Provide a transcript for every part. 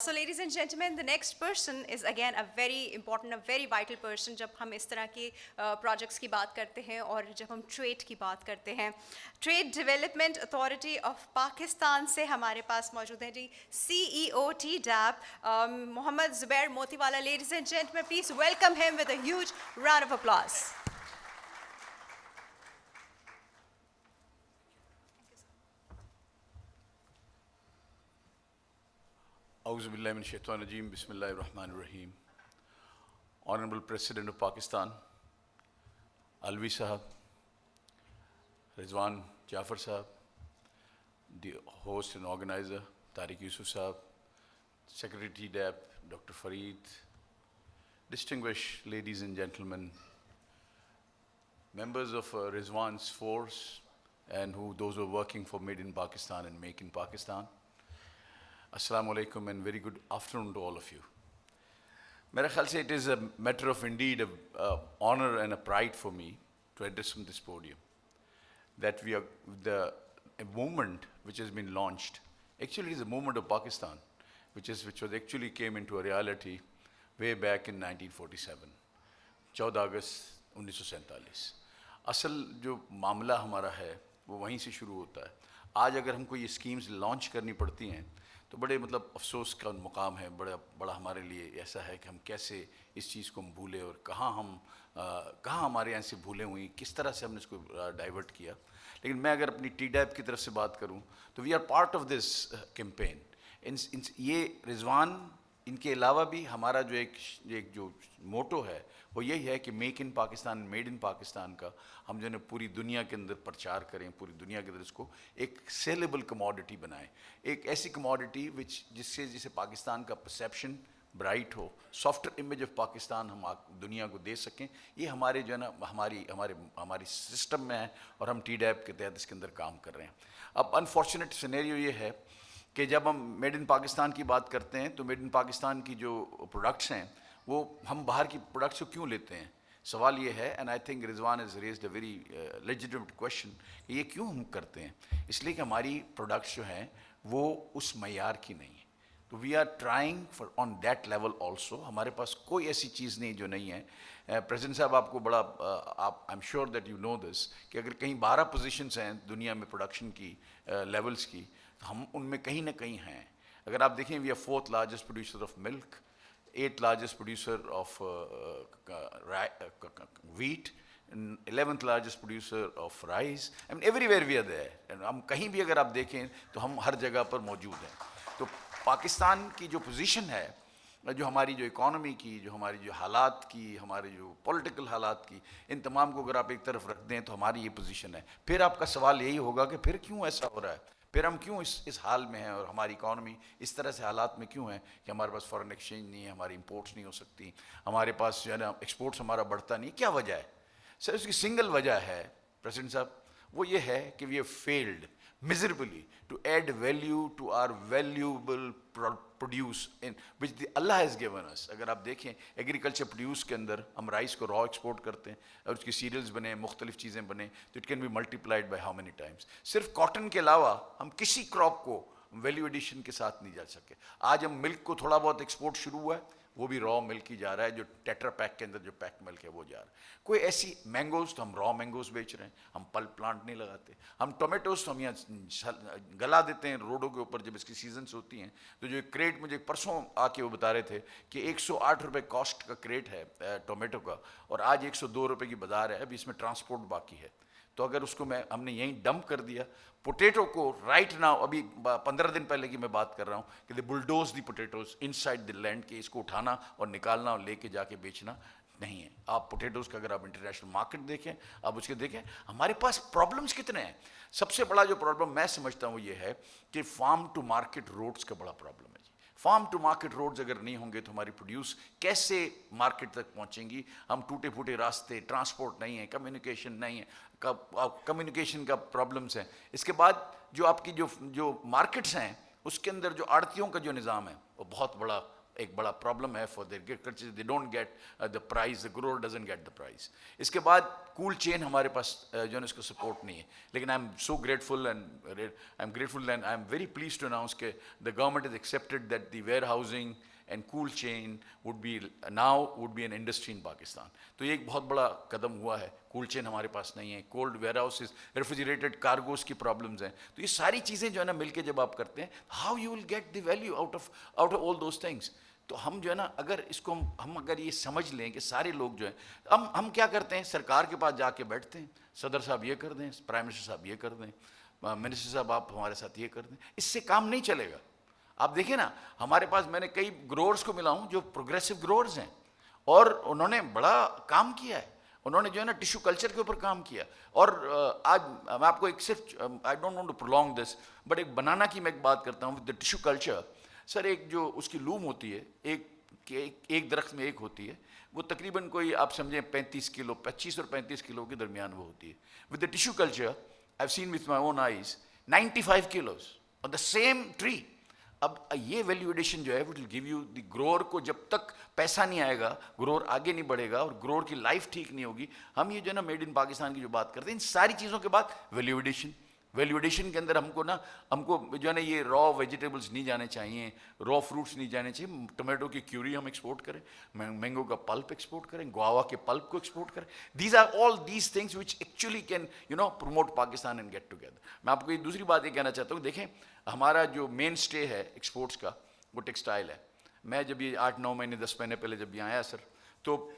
So ladies and gentlemen, the next person is again a very important, a very vital person جب ہم اس طرح کی projects کی بات کرتے ہیں اور جب ہم ٹریڈ کی بات کرتے ہیں. Trade development authority of Pakistan سے ہمارے پاس موجود ہیں جی CEO TDAP محمد زبیر موتی والا. Ladies and gentlemen, please welcome him with a huge round of applause. اعوذ باللہ من الشیطان الرجیم بسم اللہ الرحمن الرحیم. Honorable President of Pakistan, Alvi Sahab, Rizwan Jafar Sahab, the host and organizer, Tariq Yusuf Sahab, Secretary TDAP, Dr. Fareed, distinguished ladies and gentlemen, members of Rizwan's force and those who are working for Made in Pakistan and Make in Pakistan. Assalamu alaikum and very good afternoon to all of you. میرے خیال سے it is a matter of indeed a honor and a pride for me to address from this podium that we are a movement which has been launched. Actually, it is a movement of Pakistan which was actually came into a reality way back in 1947, 14 اگست 1947. اصل جو معاملہ ہمارا ہے وہ وہیں سے شروع ہوتا ہے. آج اگر ہم کو یہ اسکیمز لانچ کرنی پڑتی ہیں تو بڑے افسوس کا مقام ہے. بڑا ہمارے لیے ایسا ہے کہ ہم کیسے اس چیز کو ہم بھولے اور کہاں ہمارے یہاں سے بھولیں ہوئی, کس طرح سے ہم نے اس کو ڈائیورٹ کیا. لیکن میں اگر اپنی TDAP کی طرف سے بات کروں تو we are part of this campaign. یہ رضوان ان کے علاوہ بھی ہمارا جو ایک جو موٹو ہے وہ یہی ہے کہ make in Pakistan, made in Pakistan کا ہم جو ہے پوری دنیا کے اندر پرچار کریں, پوری دنیا کے اندر اس کو ایک سیلیبل کموڈٹی بنائیں, ایک ایسی کموڈٹی جسے پاکستان کا perception bright who, soft image of Pakistan ہم دنیا کو دے سکیں. یہ ہمارے جو ہے نا ہماری سسٹم میں ہے اور ہم TDAP کے تحت اس کے اندر کام کر رہے ہیں. اب انفارچونیٹ سینیریو یہ ہے کہ جب ہم میڈ ان پاکستان کی بات کرتے ہیں تو میڈ ان پاکستان کی جو پروڈکٹس ہیں وہ ہم باہر کی پروڈکٹس کو کیوں لیتے ہیں. سوال یہ ہے, and I think Rizwan has raised a very legitimate question, کہ یہ کیوں ہم کرتے ہیں. اس لیے کہ ہماری پروڈکٹس جو ہیں وہ اس معیار کی نہیں ہیں. تو we are trying for on that level also. ہمارے پاس کوئی ایسی چیز نہیں جو نہیں ہے. پریزیڈنٹ صاحب آپ کو بڑا I am sure that you know this کہ اگر کہیں 12 پوزیشنس ہیں دنیا میں پروڈکشن کی لیولس کی, ہم ان میں کہیں نہ کہیں ہیں. اگر آپ دیکھیں we are 4th largest producer of milk, 8th largest producer of wheat, 11th largest producer of rice. I mean everywhere we are there. ہم کہیں بھی اگر آپ دیکھیں تو ہم ہر جگہ پر موجود ہیں. تو پاکستان کی جو پوزیشن ہے, جو ہماری جو اکانومی کی, جو ہماری جو حالات کی, ہمارے جو پولیٹیکل حالات کی, ان تمام کو اگر آپ ایک طرف رکھ دیں تو ہماری یہ پوزیشن ہے. پھر آپ کا سوال یہی ہوگا کہ پھر کیوں ایسا ہو رہا ہے, پھر ہم کیوں اس حال میں ہیں اور ہماری اکانومی اس طرح سے حالات میں کیوں ہیں کہ ہمارے پاس فارن ایکسچینج نہیں ہے, ہماری امپورٹس نہیں ہو سکتی, ہمارے پاس جو ہے نا ایکسپورٹس ہمارا بڑھتا نہیں. کیا وجہ ہے سر؟ اس کی سنگل وجہ ہے پریزیڈنٹ صاحب, وہ یہ ہے کہ we have failed miserably to add value to our valuable produce in which Allah has given us. اگر آپ دیکھیں ایگریکلچر پروڈیوس کے اندر ہم رائس کو را ایکسپورٹ کرتے ہیں اور اس کی سیریلز بنے, مختلف چیزیں بنے, تو it can be multiplied by how many times. صرف کاٹن کے علاوہ ہم کسی کراپ کو ویلیو ایڈیشن کے ساتھ نہیں جا سکے. آج ہم ملک کو تھوڑا بہت ایکسپورٹ شروع ہوا ہے, وہ بھی را ملک ہی جا رہا ہے, جو ٹیٹرا پیک کے اندر جو پیک ملک ہے وہ جا رہا ہے. کوئی ایسی مینگوز تو ہم را مینگوز بیچ رہے ہیں, ہم پلپ پلانٹ نہیں لگاتے. ہم ٹومیٹوز تو ہم یہاں گلا دیتے ہیں روڈوں کے اوپر جب اس کی سیزنس ہوتی ہیں. تو جو ایک کریٹ مجھے پرسوں آ کے وہ بتا رہے تھے کہ 108 روپے کاسٹ کا کریٹ ہے ٹومیٹو کا, اور آج 102 روپے کی بازار ہے. ابھی اس میں ٹرانسپورٹ باقی ہے. تو اگر اس کو ہم نے یہیں ڈمپ کر دیا پوٹیٹو کو رائٹ ناؤ, ابھی 15 دن پہلے کی میں بات کر رہا ہوں کہ the bulldoze the potatoes inside the land, کہ اس کو اٹھانا اور نکالنا اور لے کے جا کے بیچنا نہیں ہے. آپ پوٹیٹوز کا اگر آپ انٹرنیشنل مارکیٹ دیکھیں, آپ اس کے دیکھیں, ہمارے پاس پرابلمس کتنے ہیں. سب سے بڑا جو پرابلم میں سمجھتا ہوں وہ یہ ہے کہ فارم ٹو مارکیٹ روڈز کا بڑا پرابلم ہے. فارم ٹو مارکیٹ روڈز اگر نہیں ہوں گے تو ہماری پروڈیوس کیسے مارکیٹ تک پہنچیں گی. ہم ٹوٹے پھوٹے راستے, ٹرانسپورٹ نہیں ہے, کمیونیکیشن نہیں ہے, کمیونیکیشن کا پرابلمس ہیں. اس کے بعد جو آپ کی جو مارکیٹس ہیں اس کے اندر جو آڑتیوں کا جو نظام ہے وہ بہت بڑا ایک بڑا پرابلم ہے for their agriculture. They don't get the price, the grower doesn't get the price. اس کے بعد کول چین ہمارے پاس جو ہے اس کو سپورٹ نہیں ہے. لیکن I am so grateful and I am very pleased to announce کہ the government has accepted that the warehousing and cool chain would be an industry in Pakistan. تو یہ ایک بہت بڑا قدم ہوا ہے. کول چین ہمارے پاس نہیں ہے, کولڈ ویئر ہاؤسز, ریفریجریٹڈ کارگوز کی پرابلمز ہیں. تو یہ ساری چیزیں جو ہے نا مل کے جب آپ کرتے ہیں, how you will get the value out of all those things. تو ہم جو ہے نا اگر اس کو ہم اگر یہ سمجھ لیں کہ سارے لوگ جو ہیں, ہم کیا کرتے ہیں, سرکار کے پاس جا کے بیٹھتے ہیں, صدر صاحب یہ کر دیں, پرائم منسٹر صاحب یہ کر دیں, منسٹر صاحب آپ ہمارے ساتھ یہ کر دیں. اس سے کام نہیں چلے گا. آپ دیکھیں نا, ہمارے پاس میں نے کئی گروورس کو ملا ہوں جو پروگریسو گروورز ہیں, اور انہوں نے بڑا کام کیا ہے. انہوں نے جو ہے نا ٹیشو کلچر کے اوپر کام کیا. اور آج میں آپ کو ایک صرف I don't want to prolong this, but ایک بنانا کی میں ایک بات کرتا ہوں. With the tissue culture sir, ایک جو اس کی لوم ہوتی ہے, ایک درخت میں ایک ہوتی ہے, وہ تقریباً کوئی آپ سمجھیں 35 کلو 25 اور 35 کلو کے درمیان وہ ہوتی ہے. With the tissue culture I have seen with my own eyes 95 kilos on the same tree. اب یہ ویلیو ایڈیشن جو ہے وہ will give you the grower کو, جب تک پیسہ نہیں آئے گا گروور آگے نہیں بڑھے گا, اور گروور کی لائف ٹھیک نہیں ہوگی. ہم یہ جو ہے نا میڈ ان پاکستان کی جو بات کرتے ہیں, ان ساری چیزوں کے بعد ویلیو ایڈیشن کے اندر ہم کو جو ہے نا یہ را ویجیٹیبلس نہیں جانے چاہیے, را فروٹس نہیں جانے چاہیے. ٹمیٹو کی کیوری ہم ایکسپورٹ کریں, مینگو کا پلپ ایکسپورٹ کریں, گووا کے پلپ کو ایکسپورٹ کریں. These are all these things which actually can promote Pakistan and get together. میں آپ کو یہ دوسری بات یہ کہنا چاہتا ہوں, دیکھیں ہمارا جو مین اسٹے ہے ایکسپورٹس کا وہ ٹیکسٹائل ہے. میں جب یہ 8-9 مہینے 10 مہینے پہلے جب یہ آیا سر, تو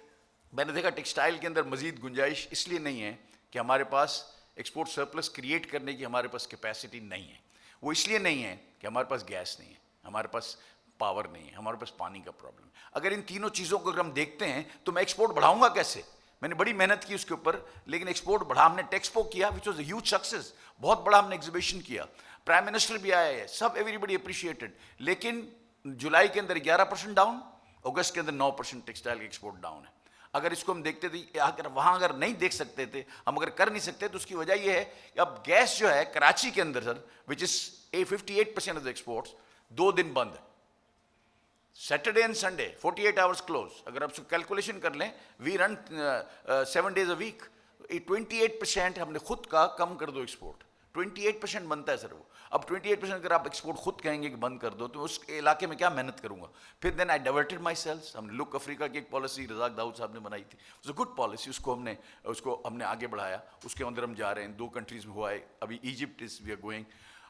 میں نے دیکھا ٹیکسٹائل کے اندر مزید گنجائش اس لیے نہیں ہے کہ ہمارے پاس ایکسپورٹ سرپلس کریٹ کرنے کی ہمارے پاس کیپیسٹی نہیں ہے. وہ اس لیے نہیں ہے کہ ہمارے پاس گیس نہیں ہے, ہمارے پاس پاور نہیں ہے, ہمارے پاس پانی کا پرابلم ہے. اگر ان تینوں چیزوں کو اگر ہم دیکھتے ہیں تو میں ایکسپورٹ بڑھاؤں گا کیسے؟ میں نے بڑی محنت کی اس کے اوپر, لیکن ایکسپورٹ بڑھا. ہم نے ٹیکسپو کیا which was a huge success, بہت بڑا ہم نے ایگزیبیشن کیا, پرائم منسٹر بھی آئے ہیں, سب ایوری بڈی اپریشیٹڈ. لیکن جولائی کے اندر 11% ڈاؤن, اگست کے اندر 9% ٹیکسٹائل کا ایکسپورٹ ڈاؤن ہے. اگر اس کو ہم دیکھتے تھے, اگر نہیں دیکھ سکتے تھے, ہم اگر کر نہیں سکتے, تو اس کی وجہ یہ ہے کہ اب گیس جو ہے کراچی کے اندر سر, وچ از 58% آف دا ایکسپورٹس, 2 دن بند ہے, Saturday and Sunday 48 hours close. اگر آپ اس کو کیلکولیشن کر لیں, وی رن 7 days a week. 28% ہم نے خود کا کم کر دو ایکسپورٹ, 28% بنتا ہے سر وہ. اب 28% اگر آپ ایکسپورٹ خود کہیں گے کہ بند کر دو, تو اس علاقے میں کیا محنت کروں گا پھر. دین آئی ڈائیورٹڈ مائی سیلس. ہم نے لک افریقہ کی ایک پالیسی رزاق داؤد صاحب نے بنائی تھی, اٹس اے گڈ پالیسی. اس کو ہم نے آگے بڑھایا. اس کے اندر ہم جا رہے ہیں 2 countries میں ہوا ہے ابھی, Egypt is we are going,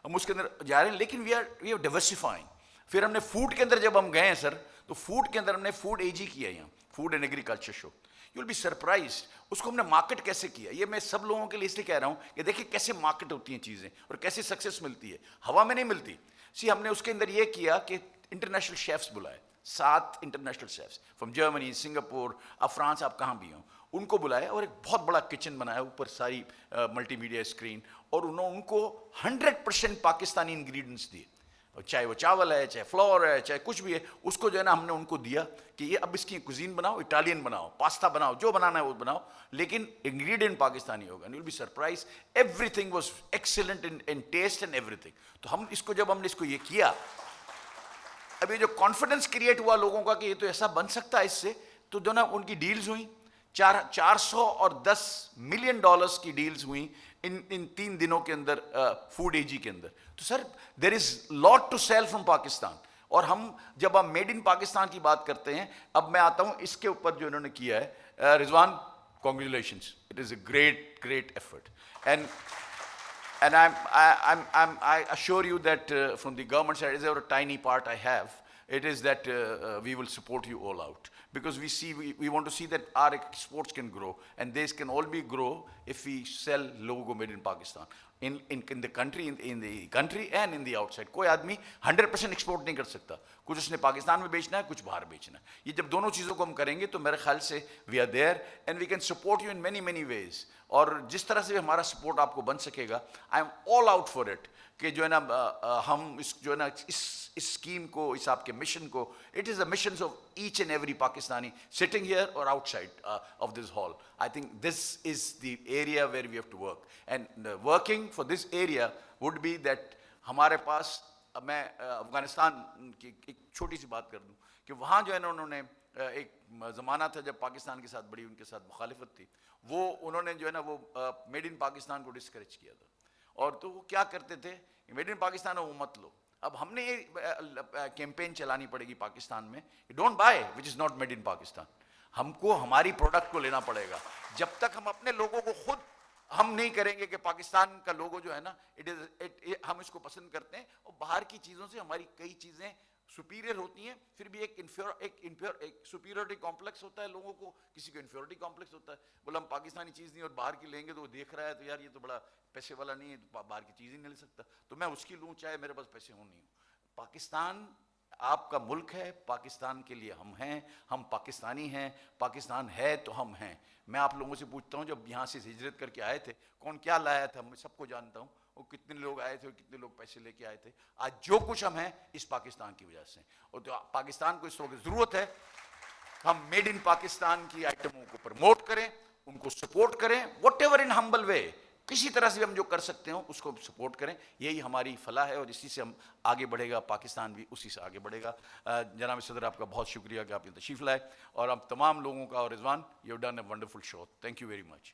ہم اس کے اندر جا رہے ہیں. لیکن وی آر ڈائیورسفائنگ. پھر ہم نے فوڈ کے اندر جب ہم گئے ہیں سر, تو فوڈ کے اندر ہم نے فوڈ AG کیا یہاں, food and agriculture show. You will be surprised. اس کو ہم نے مارکیٹ کیسے کیا, یہ میں سب لوگوں کے لیے اس لیے کہہ رہا ہوں کہ دیکھیں کیسے مارکیٹ ہوتی ہیں چیزیں اور کیسے سکسیس ملتی ہے, ہوا میں نہیں ملتی. ہم نے اس کے اندر یہ کیا کہ انٹرنیشنل شیفس بلائے, 7 international chefs from Germany, Singapore, اب فرانس, آپ کہاں بھی ہوں, ان کو بلایا اور ایک بہت بڑا کچن بنایا, اوپر ساری ملٹی میڈیا اسکرین, اور ان کو 100% پاکستانی انگریڈینٹس دیے. چاہے وہ چاول ہے, چاہے فلور ہے, چاہے کچھ بھی ہے, اس کو جو ہے نا ہم نے ان کو دیا کہ یہ اب اس کی کوزین بناؤ, اٹالین بناؤ, پاستا بناؤ, جو بنانا ہے وہ بناؤ, لیکن انگریڈینٹ پاکستانی ہوگا. You will be surprise, everything was excellent in taste and everything. تو ہم اس کو جب ہم نے اس کو یہ کیا, اب یہ جو کانفیڈنس کریٹ ہوا لوگوں کا کہ یہ تو ایسا بن سکتا ہے اس سے, تو جو نا ان کی ڈیلز ہوئیں, $410 million کی ڈیلز ہوئیں ان 3 دنوں کے اندر فوڈ AG کے اندر. تو sir there is lot to sell from Pakistan. اور ہم جب ہم میڈ ان پاکستان کی بات کرتے ہیں, اب میں آتا ہوں اس کے اوپر جو انہوں نے کیا ہے, رضوان congratulations, it is a great effort. And I assure you that from the government side, is there a tiny part I have, it is that we will support you all out, because we want to see that our exports can grow, and this can all be grow if we sell logo made in Pakistan in the country and in the outside. کوئی آدمی 100% export نہیں کر سکتا, کچھ اس نے پاکستان میں بیچنا ہے, کچھ باہر بیچنا ہے. یہ جب دونوں چیزوں کو ہم کریں گے تو میرے خیال سے we are there and we can support you in many ways. اور جس طرح سے ہمارا سپورٹ آپ کو بن سکے گا, I am all out for it, کہ جو ہے نا ہم اس جو ہے نا اس اسکیم کو, اس آپ کے مشن کو, it is a mission of each and every Pakistani sitting here اور outside of this hall. I think this is the area where we have to work, and working for this area would be that ہمارے پاس اب میں افغانستان کی ایک چھوٹی سی بات کر دوں کہ وہاں جو ہے نا انہوں نے ایک زمانہ تھا جب پاکستان کے ساتھ بڑی ان کے ساتھ مخالفت تھی، وہ انہوں نے جو ہے نا وہ میڈ ان پاکستان کو ڈسکریج کیا تھا، اور تو وہ کیا کرتے تھے، میڈ ان پاکستان ہے وہ مت لو. اب ہم نے یہ کیمپین چلانی پڑے گی پاکستان میں، don't by which is not made in Pakistan. ہم کو ہماری پروڈکٹ کو لینا پڑے گا. جب تک ہم اپنے لوگوں کو خود ہم نہیں کریں گے کہ پاکستان کا لوگو جو ہے نا ہم اس کو پسند کرتے ہیں، اور باہر کی چیزوں سے ہماری کئی چیزیں سپیریئر ہوتی ہیں، پھر بھی ایک سپیریورٹی کمپلیکس ہوتا ہے لوگوں کو، کسی کو انفیورٹی کمپلیکس ہوتا ہے. بولے ہم پاکستانی چیز نہیں اور باہر کی لیں گے تو وہ دیکھ رہا ہے تو یار یہ تو بڑا پیسے والا نہیں ہے، باہر کی چیز ہی نہیں لے سکتا، تو میں اس کی لوں چاہے میرے پاس پیسے ہوں نہیں ہوں. پاکستان آپ کا ملک ہے، پاکستان کے لیے ہم ہیں، ہم پاکستانی ہیں، پاکستان ہے تو ہم ہیں. میں آپ لوگوں سے پوچھتا ہوں جب یہاں سے ہجرت کر کے آئے تھے کون کیا لایا تھا، میں سب کو جانتا ہوں، وہ کتنے لوگ آئے تھے اور کتنے لوگ پیسے لے کے آئے تھے. آج جو کچھ ہم ہیں اس پاکستان کی وجہ سے، اور تو پاکستان کو اس وقت ضرورت ہے ہم میڈ ان پاکستان کی آئٹموں کو پروموٹ کریں، ان کو سپورٹ کریں، واٹ ایور ان ہمبل وے، کسی طرح سے ہم جو کر سکتے ہوں اس کو سپورٹ کریں. یہی ہماری فلاح ہے اور اسی سے ہم آگے بڑھے گا، پاکستان بھی اسی سے آگے بڑھے گا. جناب صدر آپ کا بہت شکریہ کہ آپ نے تشریف لائے، اور آپ تمام لوگوں کا، اور Rizwan you done a wonderful show. Thank you very much.